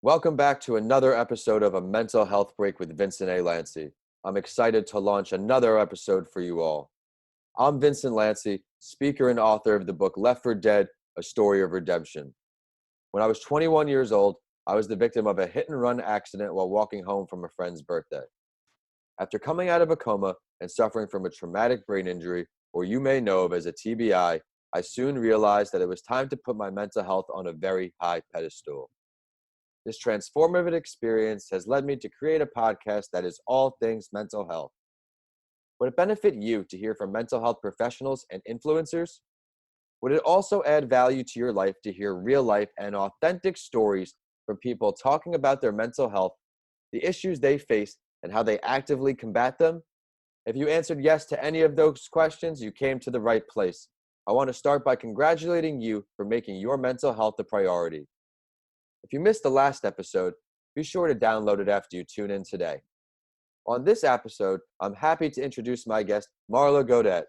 Welcome back to another episode of A Mental Health Break with Vincent A. Lanci. I'm excited to launch another episode for you all. I'm Vincent Lanci, speaker and author of the book Left for Dead, A Story of Redemption. When I was 21 years old, I was the victim of a hit-and-run accident while walking home from a friend's birthday. After coming out of a coma and suffering from a traumatic brain injury, or you may know of as a TBI, I soon realized that it was time to put my mental health on a very high pedestal. This transformative experience has led me to create a podcast that is all things mental health. Would it benefit you to hear from mental health professionals and influencers? Would it also add value to your life to hear real life and authentic stories from people talking about their mental health, the issues they face, and how they actively combat them? If you answered yes to any of those questions, you came to the right place. I want to start by congratulating you for making your mental health a priority. If you missed the last episode, be sure to download it after you tune in today. On this episode, I'm happy to introduce my guest, Marla Godette.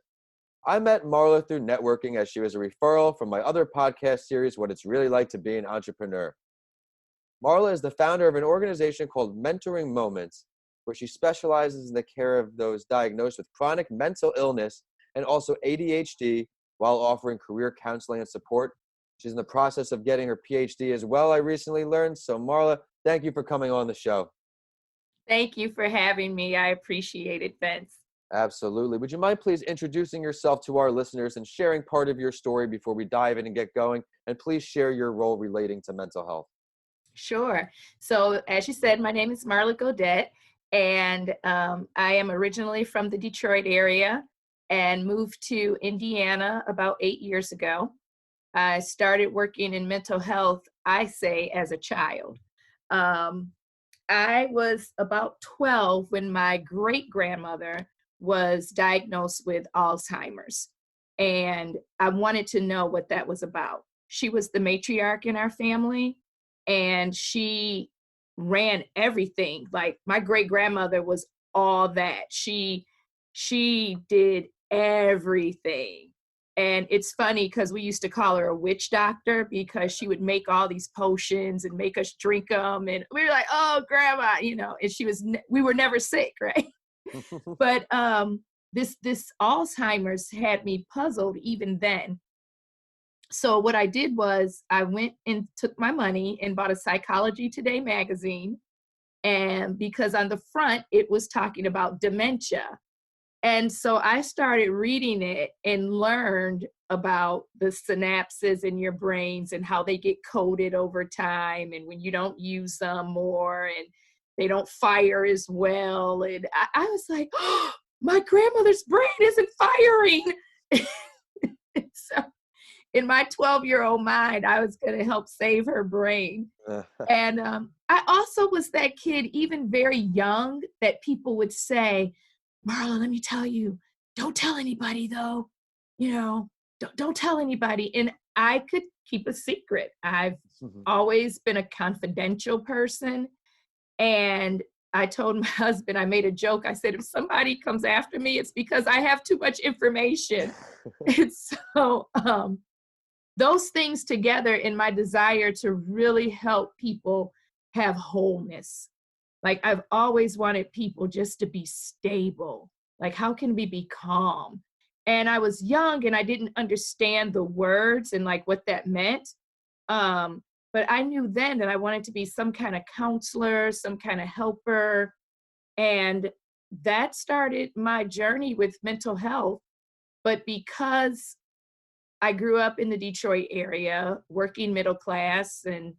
I met Marla through networking as she was a referral from my other podcast series, What It's Really Like to Be an Entrepreneur. Marla is the founder of an organization called Mentoring Moments, where she specializes in the care of those diagnosed with chronic mental illness and also ADHD while offering career counseling and support. She's in the process of getting her PhD as well, I recently learned. So Marla, thank you for coming on the show. Thank you for having me. I appreciate it, Vince. Absolutely. Would you mind please introducing yourself to our listeners and sharing part of your story before we dive in and get going? And please share your role relating to mental health. Sure. So as you said, my name is Marla Godette, and I am originally from the Detroit area and moved to Indiana about 8 years ago. I started working in mental health, I say, as a child. I was about 12 when my great-grandmother was diagnosed with Alzheimer's, and I wanted to know what that was about. She was the matriarch in our family, and she ran everything. Like, my great-grandmother was all that. She did everything. And it's funny because we used to call her a witch doctor because she would make all these potions and make us drink them. And we were like, oh, grandma, and we were never sick, right? But this Alzheimer's had me puzzled even then. So what I did was I went and took my money and bought a Psychology Today magazine. And because on the front, it was talking about dementia. And so I started reading it and learned about the synapses in your brains and how they get coded over time. And when you don't use them more and they don't fire as well. And I was like, oh, my grandmother's brain isn't firing. So in my 12-year-old mind, I was going to help save her brain. And I also was that kid, even very young, that people would say, Marla, let me tell you, don't tell anybody though, don't tell anybody. And I could keep a secret. I've always been a confidential person. And I told my husband, I made a joke. I said, if somebody comes after me, it's because I have too much information. And so those things together in my desire to really help people have wholeness. Like, I've always wanted people just to be stable. Like, how can we be calm? And I was young and I didn't understand the words and like what that meant. But I knew then that I wanted to be some kind of counselor, some kind of helper. And that started my journey with mental health. But because I grew up in the Detroit area, working middle class, and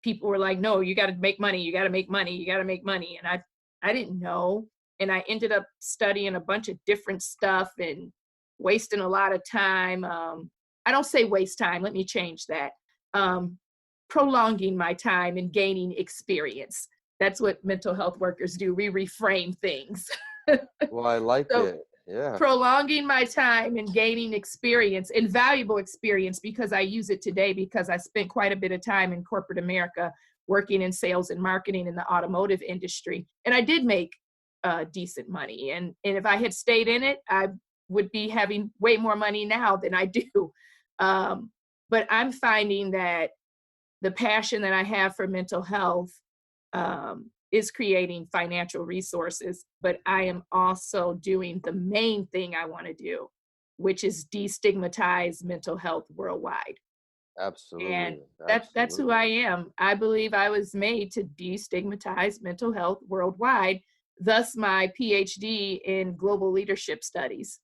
people were like, no, you got to make money. You got to make money. You got to make money. And I didn't know. And I ended up studying a bunch of different stuff and wasting a lot of time. I don't say waste time. Let me change that. Prolonging my time and gaining experience. That's what mental health workers do. We reframe things. Well, I like it. Yeah. Prolonging my time and gaining experience, invaluable experience, because I use it today because I spent quite a bit of time in corporate America working in sales and marketing in the automotive industry. And I did make decent money. And if I had stayed in it, I would be having way more money now than I do. But I'm finding that the passion that I have for mental health is creating financial resources, but I am also doing the main thing I want to do, which is destigmatize mental health worldwide. And Absolutely. that's who I Absolutely. am. I believe I was made to destigmatize mental health worldwide, thus my PhD in global leadership studies.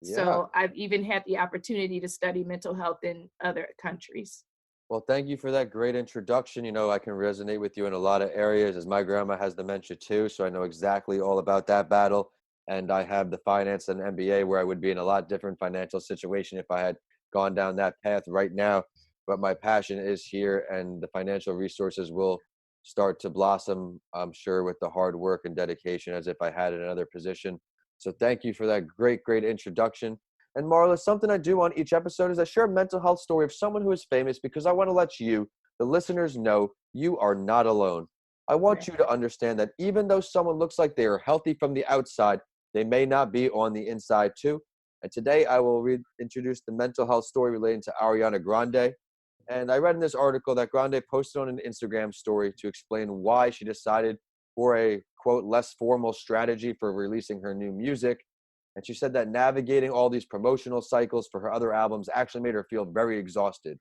Yeah. So I've even had the opportunity to study mental health in other countries. Well, thank you for that great introduction. I can resonate with you in a lot of areas as my grandma has dementia too, so I know exactly all about that battle. And I have the finance and MBA where I would be in a lot different financial situation if I had gone down that path right now. But my passion is here, and the financial resources will start to blossom, I'm sure, with the hard work and dedication as if I had another position. So thank you for that great, great introduction. And Marla, something I do on each episode is I share a mental health story of someone who is famous because I want to let you, the listeners, know you are not alone. I want Right. you to understand that even though someone looks like they are healthy from the outside, they may not be on the inside too. And today I will introduce the mental health story relating to Ariana Grande. And I read in this article that Grande posted on an Instagram story to explain why she decided for a, quote, less formal strategy for releasing her new music. And she said that navigating all these promotional cycles for her other albums actually made her feel very exhausted.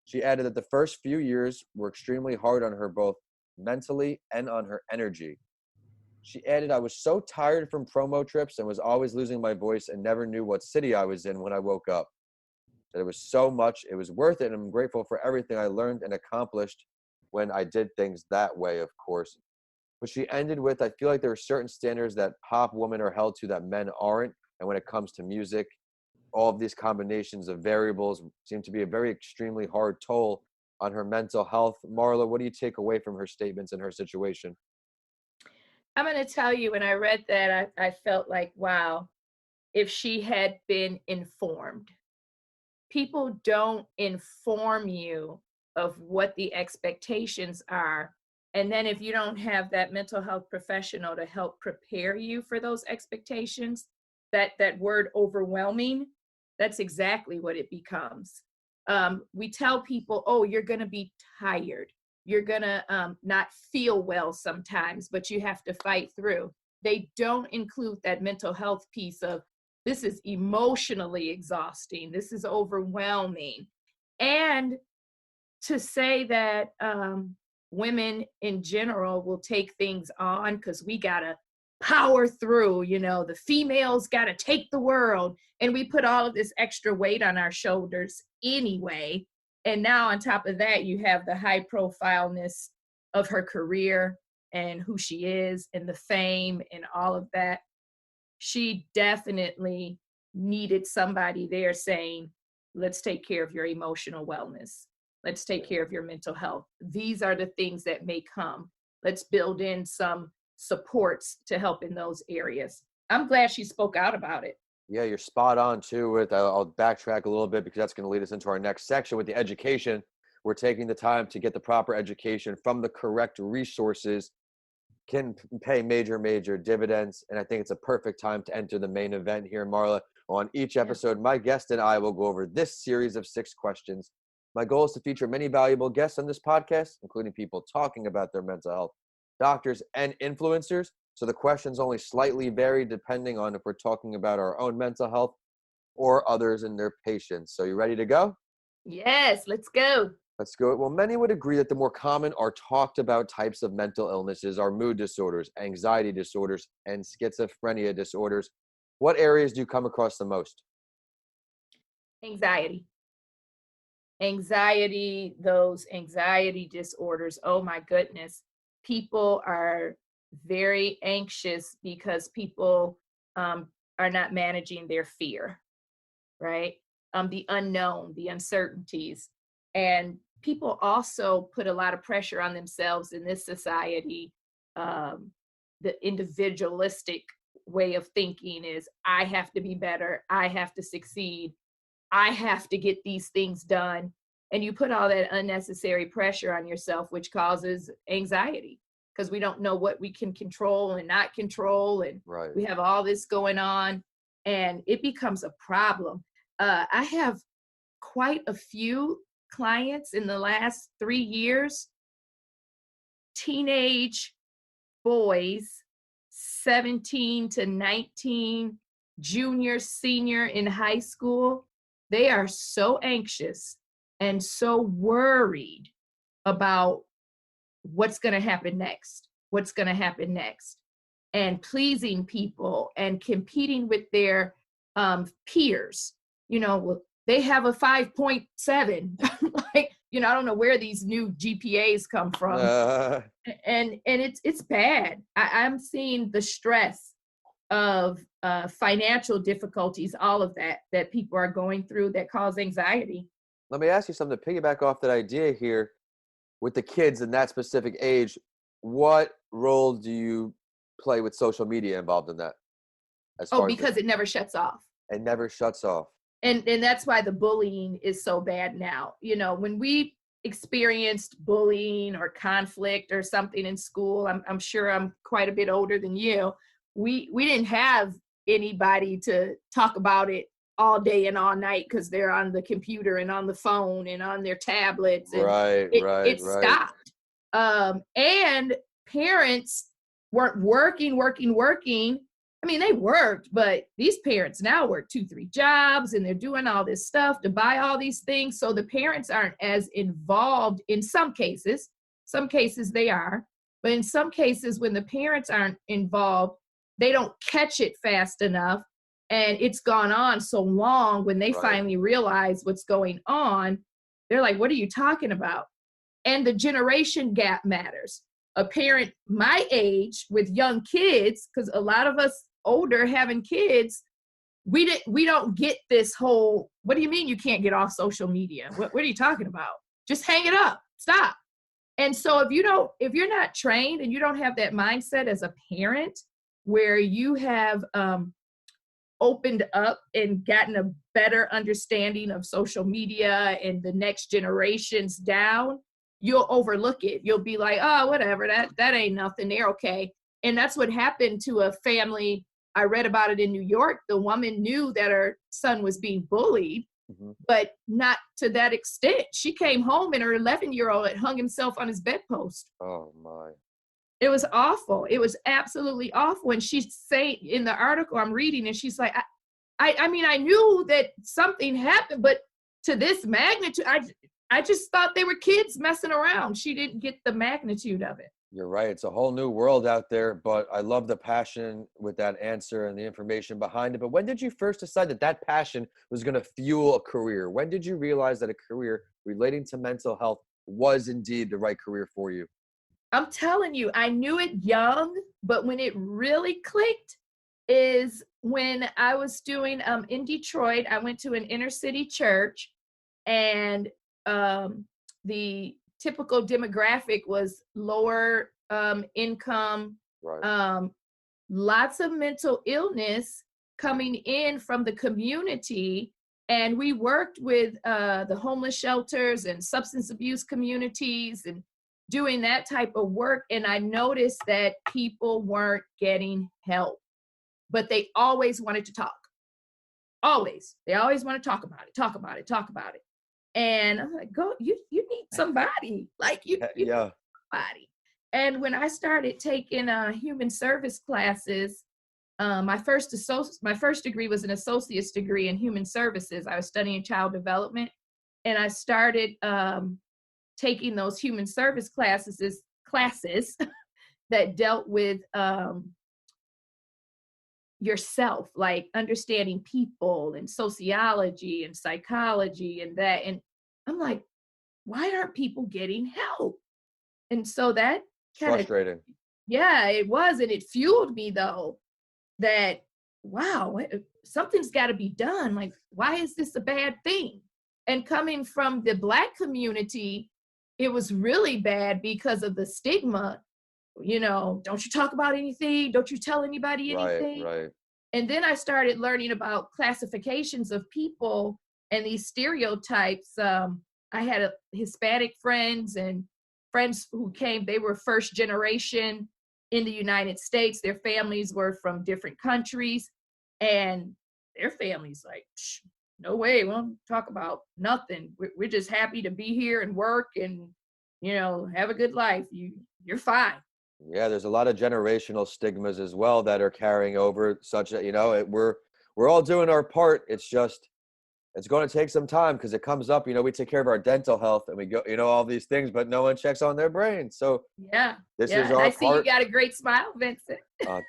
She added that the first few years were extremely hard on her, both mentally and on her energy. She added, I was so tired from promo trips and was always losing my voice and never knew what city I was in when I woke up. That it was so much, it was worth it, and I'm grateful for everything I learned and accomplished when I did things that way, of course. But she ended with, I feel like there are certain standards that pop women are held to that men aren't. And when it comes to music, all of these combinations of variables seem to be a very extremely hard toll on her mental health. Marla, what do you take away from her statements and her situation? I'm going to tell you, when I read that, I felt like, wow, if she had been informed. People don't inform you of what the expectations are. And then if you don't have that mental health professional to help prepare you for those expectations, that word overwhelming, that's exactly what it becomes. We tell people, oh, you're going to be tired. You're going to not feel well sometimes, but you have to fight through. They don't include that mental health piece of, this is emotionally exhausting. This is overwhelming. And to say that women in general will take things on because we got to power through, the females got to take the world. And we put all of this extra weight on our shoulders anyway. And now on top of that, you have the high profileness of her career and who she is and the fame and all of that. She definitely needed somebody there saying, let's take care of your emotional wellness. Let's take care of your mental health. These are the things that may come. Let's build in some supports to help in those areas. I'm glad she spoke out about it. Yeah, you're spot on too. I'll backtrack a little bit because that's going to lead us into our next section with the education. We're taking the time to get the proper education from the correct resources can pay major, major dividends. And I think it's a perfect time to enter the main event here, Marla. On each Yeah. episode, my guest and I will go over this series of 6 questions. My goal is to feature many valuable guests on this podcast, including people talking about their mental health, doctors, and influencers. So the questions only slightly vary depending on if we're talking about our own mental health or others and their patients. So you ready to go? Yes, let's go. Let's go. Well, many would agree that the more common or talked about types of mental illnesses are mood disorders, anxiety disorders, and schizophrenia disorders. What areas do you come across the most? Anxiety. Anxiety, those anxiety disorders. Oh my goodness. People are very anxious because people are not managing their fear, right? The unknown, the uncertainties. And people also put a lot of pressure on themselves in this society. The individualistic way of thinking is, I have to be better, I have to succeed, I have to get these things done. And you put all that unnecessary pressure on yourself, which causes anxiety because we don't know what we can control and not control. And Right. we have all this going on and it becomes a problem. I have quite a few clients in the last 3 years, teenage boys, 17 to 19, junior, senior in high school, they are so anxious and so worried about what's going to happen next, and pleasing people and competing with their peers. They have a 5.7. Like, I don't know where these new GPAs come from. And it's bad. I'm seeing the stress of financial difficulties, all of that people are going through that cause anxiety. Let me ask you something to piggyback off that idea here. With the kids in that specific age, what role do you play with social media involved in that? Because it never shuts off. It never shuts off. And that's why the bullying is so bad now. When we experienced bullying or conflict or something in school, I'm sure I'm quite a bit older than you. We didn't have anybody to talk about it all day and all night because they're on the computer and on the phone and on their tablets. And it stopped. And parents weren't working. I mean, they worked, but these parents now work 2-3 jobs and they're doing all this stuff to buy all these things. So the parents aren't as involved in some cases. Some cases they are, but in some cases when the parents aren't involved, they don't catch it fast enough. And it's gone on so long, when they finally realize what's going on, they're like, what are you talking about? And the generation gap matters. A parent my age with young kids, because a lot of us older having kids, we don't get this whole, what do you mean you can't get off social media? What are you talking about? Just hang it up. Stop. And so if you're not trained and you don't have that mindset as a parent where you have opened up and gotten a better understanding of social media and the next generations down, you'll overlook it. You'll be like, oh, whatever, that ain't nothing. They're okay. And that's what happened to a family. I read about it in New York. The woman knew that her son was being bullied, but not to that extent. She came home and her 11-year-old had hung himself on his bedpost. Oh my. It was awful. It was absolutely awful. And she's saying in the article I'm reading, and she's like, I mean, I knew that something happened, but to this magnitude, I just thought they were kids messing around. She didn't get the magnitude of it. You're right. It's a whole new world out there, but I love the passion with that answer and the information behind it. But when did you first decide that passion was going to fuel a career? When did you realize that a career relating to mental health was indeed the right career for you? I'm telling you, I knew it young, but when it really clicked is when I was doing in Detroit. I went to an inner city church, and the typical demographic was lower income, lots of mental illness coming in from the community. And we worked with the homeless shelters and substance abuse communities and doing that type of work. And I noticed that people weren't getting help, but they always wanted to talk. They always want to talk about it. And I'm like, you need somebody. Like you need somebody. And when I started taking human service classes, my first degree was an associate's degree in human services. I was studying child development, and I started taking those human service classes that dealt with yourself, like understanding people and sociology and psychology and that. And I'm like, why aren't people getting help? And so that kind of frustrating. Yeah, it was. And it fueled me though, that, wow, something's got to be done. Like, why is this a bad thing? And coming from the Black community, it was really bad because of the stigma. Don't you talk about anything? Don't you tell anybody anything? Right. And then I started learning about classifications of people and these stereotypes. I had Hispanic friends and friends who came, they were first generation in the United States. Their families were from different countries, and their families like, no way, we don't talk about nothing. We're just happy to be here and work and, have a good life. You're fine. Yeah, there's a lot of generational stigmas as well that are carrying over, such that we're all doing our part. It's going to take some time because it comes up. We take care of our dental health and we go, all these things, but no one checks on their brain. So Yeah. this Yeah. is And our I see you part. got a great smile, Vincent.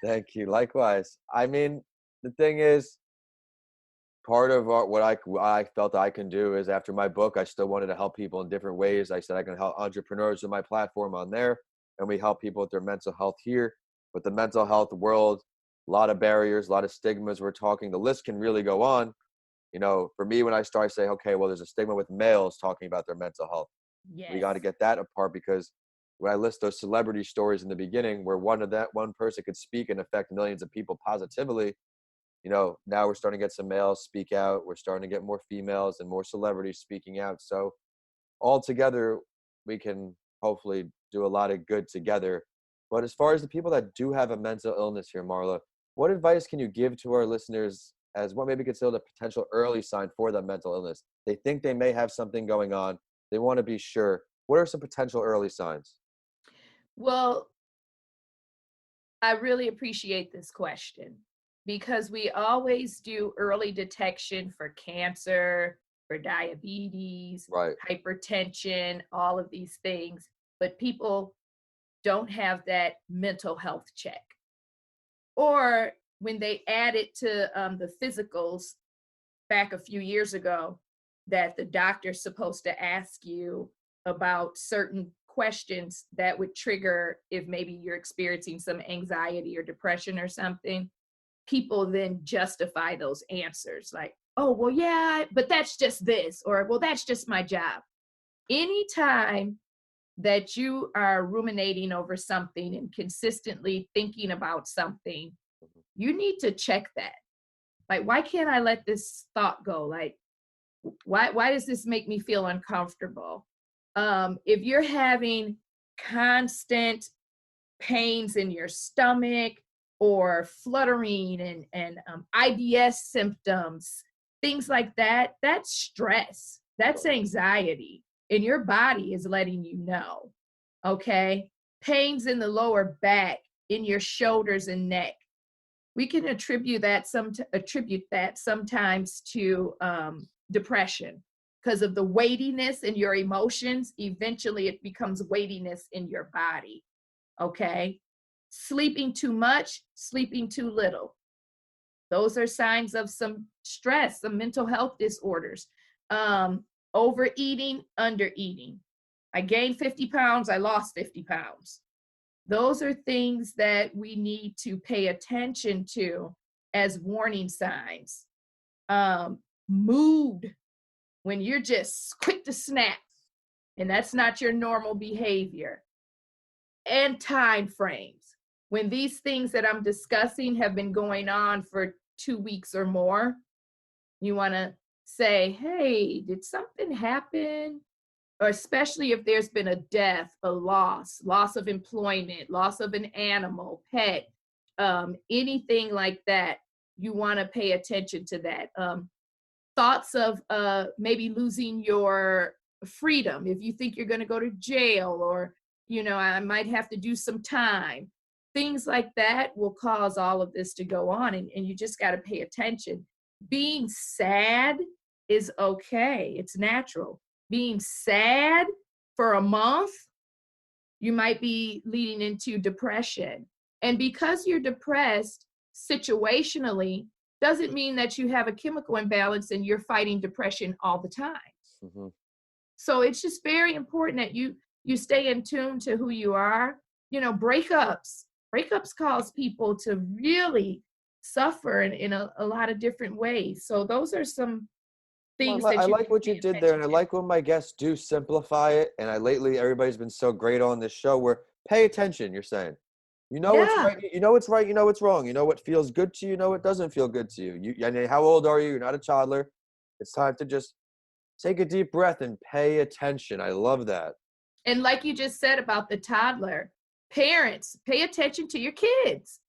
Thank you. Likewise. I mean, the thing is, part of what I felt I can do is, after my book, I still wanted to help people in different ways. I said I can help entrepreneurs with my platform on there, and we help people with their mental health here. But the mental health world, a lot of barriers, a lot of stigmas. We're talking, the list can really go on. For me, when I start, I say, okay, well, there's a stigma with males talking about their mental health. We got to Yes. get that apart, because when I list those celebrity stories in the beginning where one person could speak and affect millions of people positively, now we're starting to get some males speak out. We're starting to get more females and more celebrities speaking out. So all together, we can hopefully do a lot of good together. But as far as the people that do have a mental illness here, Marla, what advice can you give to our listeners as what maybe considered a potential early sign for that mental illness? They think they may have something going on. They want to be sure. What are some potential early signs? Well, I really appreciate this question because we always do early detection for cancer, for diabetes, Right. hypertension, all of these things, but people don't have that mental health check. Or when they add it to the physicals back a few years ago, that the doctor's supposed to ask you about certain questions that would trigger if maybe you're experiencing some anxiety or depression or something, people then justify those answers like, oh, well, yeah, but that's just this, or well, that's just my job. Anytime that you are ruminating over something and consistently thinking about something, you need to check that. Like, why can't I let this thought go? Like, why does this make me feel uncomfortable? If you're having constant pains in your stomach or fluttering and IBS symptoms, things like that, that's stress, that's anxiety, and your body is letting you know. Okay, pains in the lower back, in your shoulders and neck, we can attribute that sometimes to depression because of the weightiness in your emotions. Eventually it becomes weightiness in your body. Okay, sleeping too much, sleeping too little, those are signs of some stress, some mental health disorders. Overeating, undereating, I gained 50 pounds, I lost 50 pounds. Those are things that we need to pay attention to as warning signs. Mood, when you're just quick to snap, and that's not your normal behavior. And time frames, when these things that I'm discussing have been going on for 2 weeks or more, you want to say, hey, did something happen? Or especially if there's been a death, a loss of employment, loss of an animal, pet, anything like that, you want to pay attention to that. Thoughts of maybe losing your freedom, if you think you're going to go to jail, or, I might have to do some time. Things like that will cause all of this to go on, and you just got to pay attention. Being sad is okay, it's natural. Being sad for a month, you might be leading into depression. And because you're depressed situationally, doesn't mean that you have a chemical imbalance and you're fighting depression all the time. Mm-hmm. So it's just very important that you stay in tune to who you are. Breakups cause people to really suffer in a lot of different ways. So those are some things Well, I that you like can what you pay did there, attention and I to. like when my guests do simplify it. And lately everybody's been so great on this show where pay attention. You're saying, you know what's Yeah. right, you know what's right, you know what's wrong, you know what feels good to you, you know what doesn't feel good to you. And how old are you? You're not a toddler. It's time to just take a deep breath and pay attention. I love that. And like you just said about the toddler, parents, pay attention to your kids.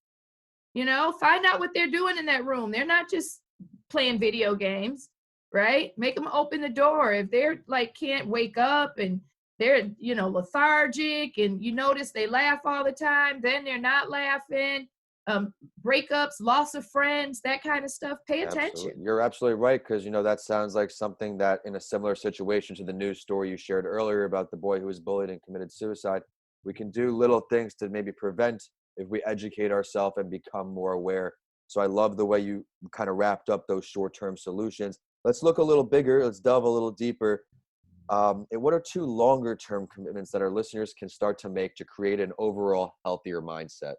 Find out what they're doing in that room. They're not just playing video games. right? Make them open the door. If they're like can't wake up and they're, lethargic, and you notice they laugh all the time, then they're not laughing, breakups, loss of friends, that kind of stuff, pay attention. Absolutely. You're absolutely right, because that sounds like something that, in a similar situation to the news story you shared earlier about the boy who was bullied and committed suicide, we can do little things to maybe prevent if we educate ourselves and become more aware. So I love the way you kind of wrapped up those short-term solutions. Let's look a little bigger. Let's delve a little deeper. And what are 2 longer-term commitments that our listeners can start to make to create an overall healthier mindset?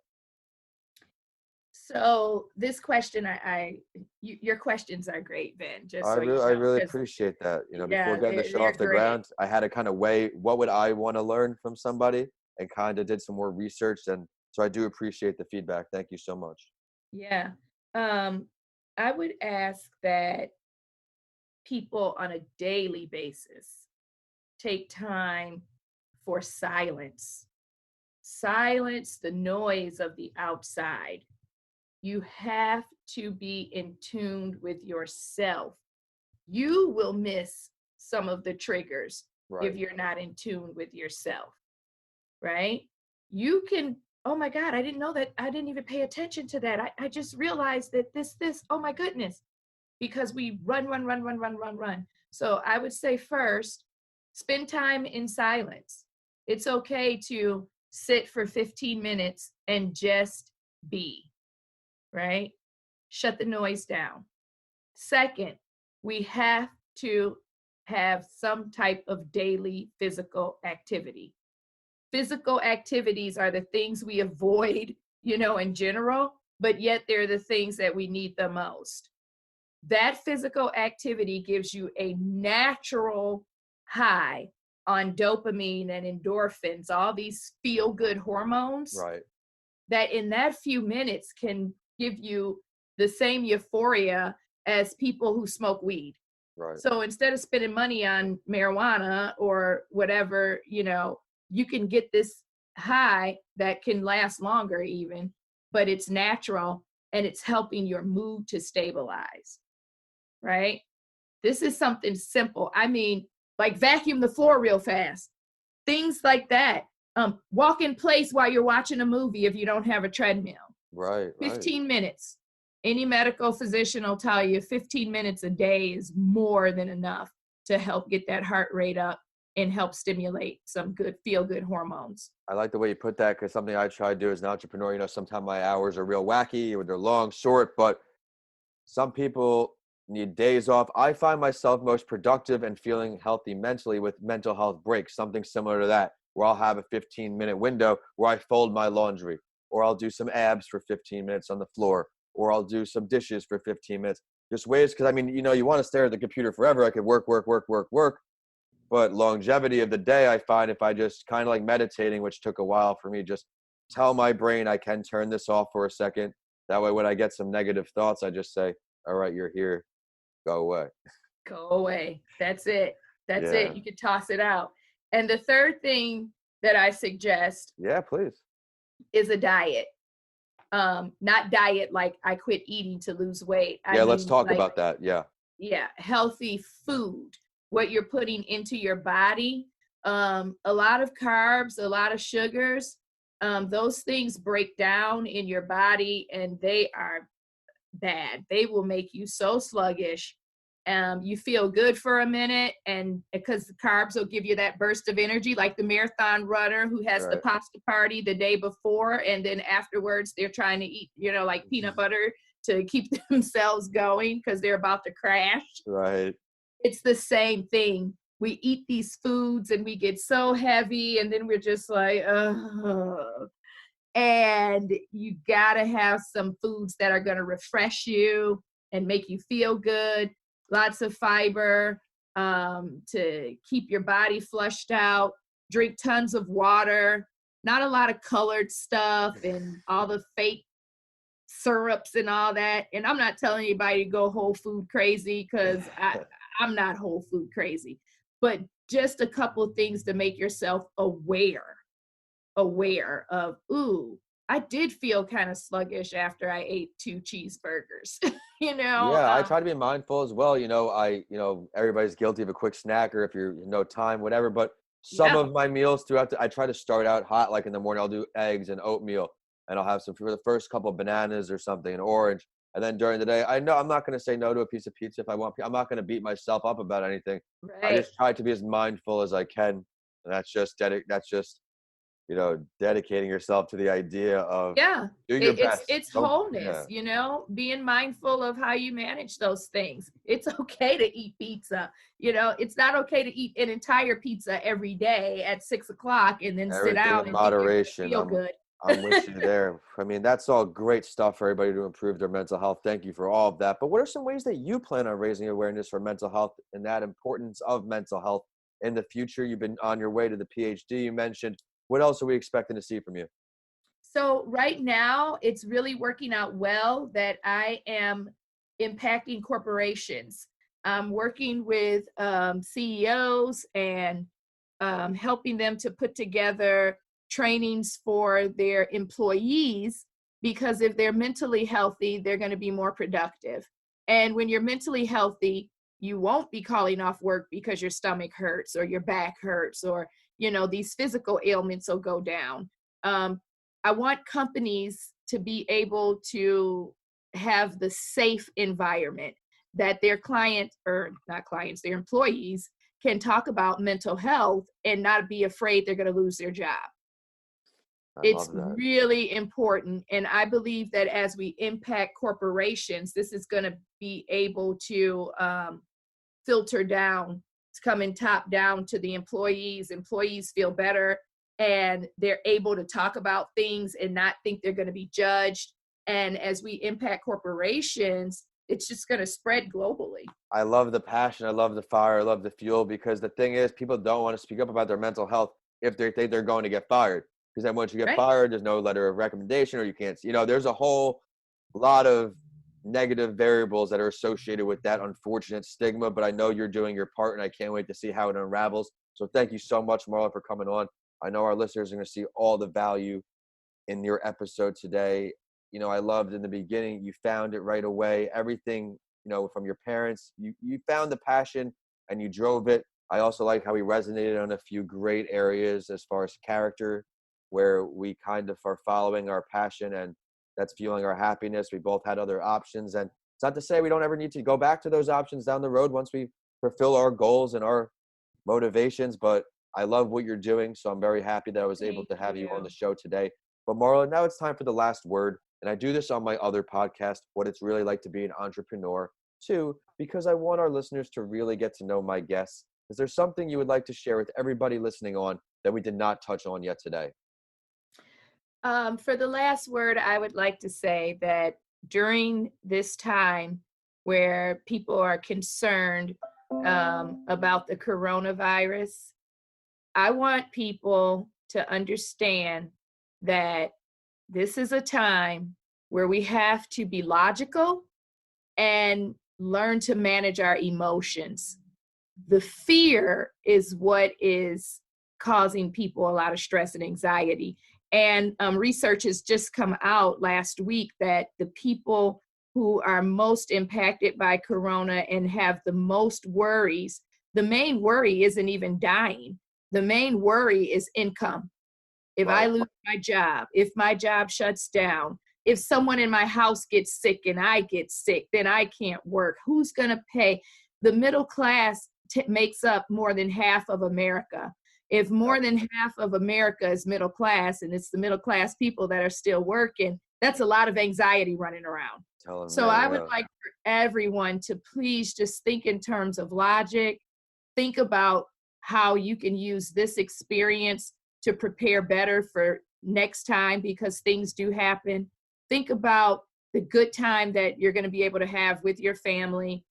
So this question, your questions are great, Ben, just I so you really, I know, really because appreciate that. Before yeah, getting the show they're off the great. ground, I had to kind of weigh what would I want to learn from somebody, and kind of did some more research. And so I do appreciate the feedback. Thank you so much. Yeah. Um, I would ask that people on a daily basis take time for silence. Silence the noise of the outside. You have to be in tune with yourself. You will miss some of the triggers if Right. you're not in tune with yourself, right? You can, oh my God, I didn't know that. I didn't even pay attention to that. I just realized that oh my goodness, because we run, run, run, run, run, run, run. So I would say first, spend time in silence. It's okay to sit for 15 minutes and just be, right? Shut the noise down. Second, we have to have some type of daily physical activity. Physical activities are the things we avoid, in general, but yet they're the things that we need the most. That physical activity gives you a natural high on dopamine and endorphins, all these feel-good hormones Right. that in that few minutes can give you the same euphoria as people who smoke weed. Right. So instead of spending money on marijuana or whatever, you can get this high that can last longer even, but it's natural and it's helping your mood to stabilize, right? This is something simple. I mean, like vacuum the floor real fast. Things like that. Walk in place while you're watching a movie if you don't have a treadmill. Right. Right. 15 minutes. Any medical physician will tell you 15 minutes a day is more than enough to help get that heart rate up and help stimulate some good feel-good hormones. I like the way you put that, because something I try to do as an entrepreneur, sometimes my hours are real wacky, or they're long, short, but some people need days off. I find myself most productive and feeling healthy mentally with mental health breaks, something similar to that, where I'll have a 15-minute window where I fold my laundry, or I'll do some abs for 15 minutes on the floor, or I'll do some dishes for 15 minutes. Just ways, because you want to stare at the computer forever. I could work, work, work, work, work. But longevity of the day, I find if I just kind of like meditating, which took a while for me, just tell my brain I can turn this off for a second. That way, when I get some negative thoughts, I just say, all right, you're here. Go away. Go away. That's it. That's Yeah. it. You can toss it out. And the third thing that I suggest Yeah, please. is a diet. Not diet like I quit eating to lose weight. I Yeah, let's mean, talk like, about that. Yeah. yeah, healthy food, what you're putting into your body. A lot of carbs, a lot of sugars, those things break down in your body and they are bad. They will make you so sluggish. You feel good for a minute, and because the carbs will give you that burst of energy, like the marathon runner who has the Right. pasta party the day before, and then afterwards they're trying to eat, like peanut butter to keep themselves going because they're about to crash. Right. It's the same thing. We eat these foods and we get so heavy, and then we're just like, oh. And you gotta have some foods that are gonna refresh you and make you feel good. Lots of fiber to keep your body flushed out. Drink tons of water. Not a lot of colored stuff and all the fake syrups and all that. And I'm not telling anybody to go whole food crazy because I'm not whole food crazy. But just a couple of things to make yourself aware of, ooh, I did feel kind of sluggish after I ate 2 cheeseburgers, you know? Yeah, I try to be mindful as well. Everybody's guilty of a quick snack or if you're no time, whatever. But some Yeah, of my meals I try to start out hot. Like in the morning, I'll do eggs and oatmeal, and I'll have some for the first couple of bananas or something, an orange. And then during the day, I know I'm not going to say no to a piece of pizza if I want. I'm not going to beat myself up about anything. I right. just try to be as mindful as I can, and that's just dedicating yourself to the idea of Yeah, do your best. it's Don't wholeness, yeah. you know, being mindful of how you manage those things. It's okay to eat pizza, you know, it's not okay to eat an entire pizza every day at 6 o'clock and then sit Everything down in and think you're moderation. gonna feel good. I'm with you there. I mean, that's all great stuff for everybody to improve their mental health. Thank you for all of that. But what are some ways that you plan on raising awareness for mental health and that importance of mental health in the future? You've been on your way to the PhD, you mentioned. What else are we expecting to see from you? So right now, it's really working out well that I am impacting corporations. I'm working with CEOs and helping them to put together trainings for their employees because if they're mentally healthy, they're going to be more productive. And when you're mentally healthy, you won't be calling off work because your stomach hurts or your back hurts or, you know, these physical ailments will go down. Um, I want companies to be able to have the safe environment that their client or not clients, their employees can talk about mental health and not be afraid they're going to lose their job. I It's love that. really important. And I believe that as we impact corporations, this is going to be able to filter down, it's coming top down to the employees. Employees feel better and they're able to talk about things and not think they're going to be judged. And as we impact corporations, it's just going to spread globally. I love the passion. I love the fire. I love the fuel because the thing is, people don't want to speak up about their mental health if they think they're going to get fired. Because then once you get Right? fired, there's no letter of recommendation or you can't, there's a whole lot of negative variables that are associated with that unfortunate stigma. But I know you're doing your part and I can't wait to see how it unravels. So thank you so much, Marla, for coming on. I know our listeners are going to see all the value in your episode today. I loved in the beginning, you found it right away. Everything, from your parents, you found the passion and you drove it. I also like how we resonated on a few great areas as far as character, where we kind of are following our passion and that's fueling our happiness. We both had other options. And it's not to say we don't ever need to go back to those options down the road once we fulfill our goals and our motivations. But I love what you're doing. So I'm very happy that I was able Thank to have you on the you. show today. But Marla, now it's time for the last word. And I do this on my other podcast, What It's Really Like to Be an Entrepreneur, too, because I want our listeners to really get to know my guests. Is there something you would like to share with everybody listening on that we did not touch on yet today? For the last word, I would like to say that during this time where people are concerned about the coronavirus, I want people to understand that this is a time where we have to be logical and learn to manage our emotions. The fear is what is causing people a lot of stress and anxiety. And research has just come out last week that the people who are most impacted by corona and have the most worries, the main worry isn't even dying. The main worry is income. If I Right. lose my job, if my job shuts down, if someone in my house gets sick and I get sick, then I can't work. Who's going to pay? The middle class makes up more than half of America. If more than half of America is middle class and it's the middle class people that are still working, that's a lot of anxiety running around. Telling So me, I would yeah. like for everyone to please just think in terms of logic, think about how you can use this experience to prepare better for next time because things do happen. Think about the good time that you're going to be able to have with your family.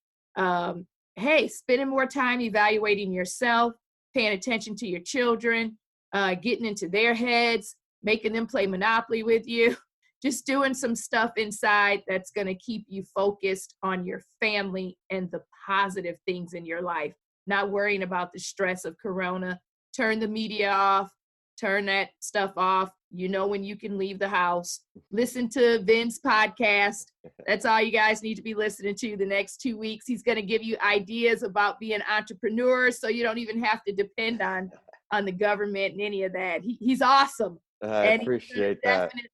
Hey, spending more time evaluating yourself, paying attention to your children, getting into their heads, making them play Monopoly with you, just doing some stuff inside that's going to keep you focused on your family and the positive things in your life, not worrying about the stress of corona. Turn the media off, turn that stuff off. You know when you can leave the house. Listen to Vin's podcast. That's all you guys need to be listening to the next 2 weeks. He's going to give you ideas about being entrepreneurs, so you don't even have to depend on the government and any of that. He's awesome. I And he's appreciate gonna that. definitely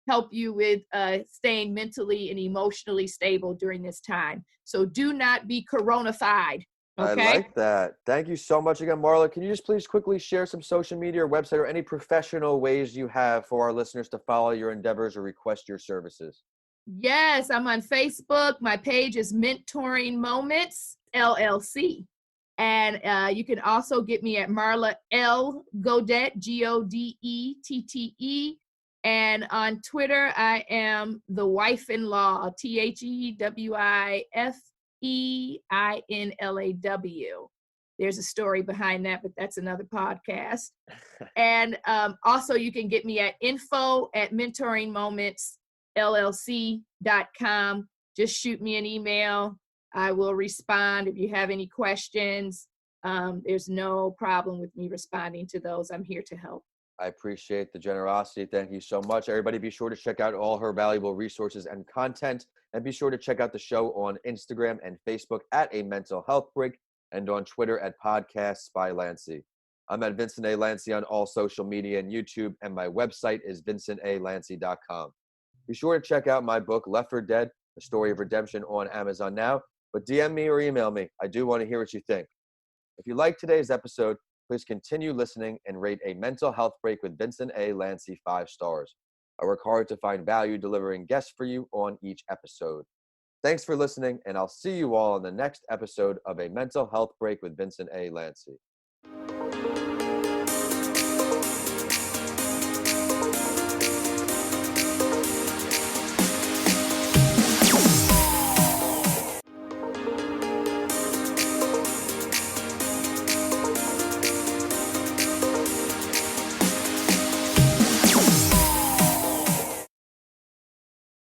help you with staying mentally and emotionally stable during this time. So do not be coronafied. I Okay. like that. Thank you so much again, Marla. Can you just please quickly share some social media or website or any professional ways you have for our listeners to follow your endeavors or request your services? Yes, I'm on Facebook. My page is Mentoring Moments LLC. And you can also get me at Marla L Godette, Godette. And on Twitter, I am the wife-in-law, THEWIFEINLAW. There's a story behind that, but that's another podcast. And also you can get me at info@mentoringmomentsllc.com. Just shoot me an email. I will respond if you have any questions. There's no problem with me responding to those. I'm here to help. I appreciate the generosity. Thank you so much. Everybody be sure to check out all her valuable resources and content. And be sure to check out the show on Instagram and Facebook at A Mental Health Break and on Twitter at Podcasts by Lanci. I'm at Vincent A. Lanci on all social media and YouTube, and my website is vincentalanci.com. Be sure to check out my book, Left for Dead, A Story of Redemption, on Amazon now. But DM me or email me. I do want to hear what you think. If you like today's episode, please continue listening and rate A Mental Health Break with Vincent A. Lanci 5 stars. I work hard to find value delivering guests for you on each episode. Thanks for listening, and I'll see you all on the next episode of A Mental Health Break with Vincent A. Lanci.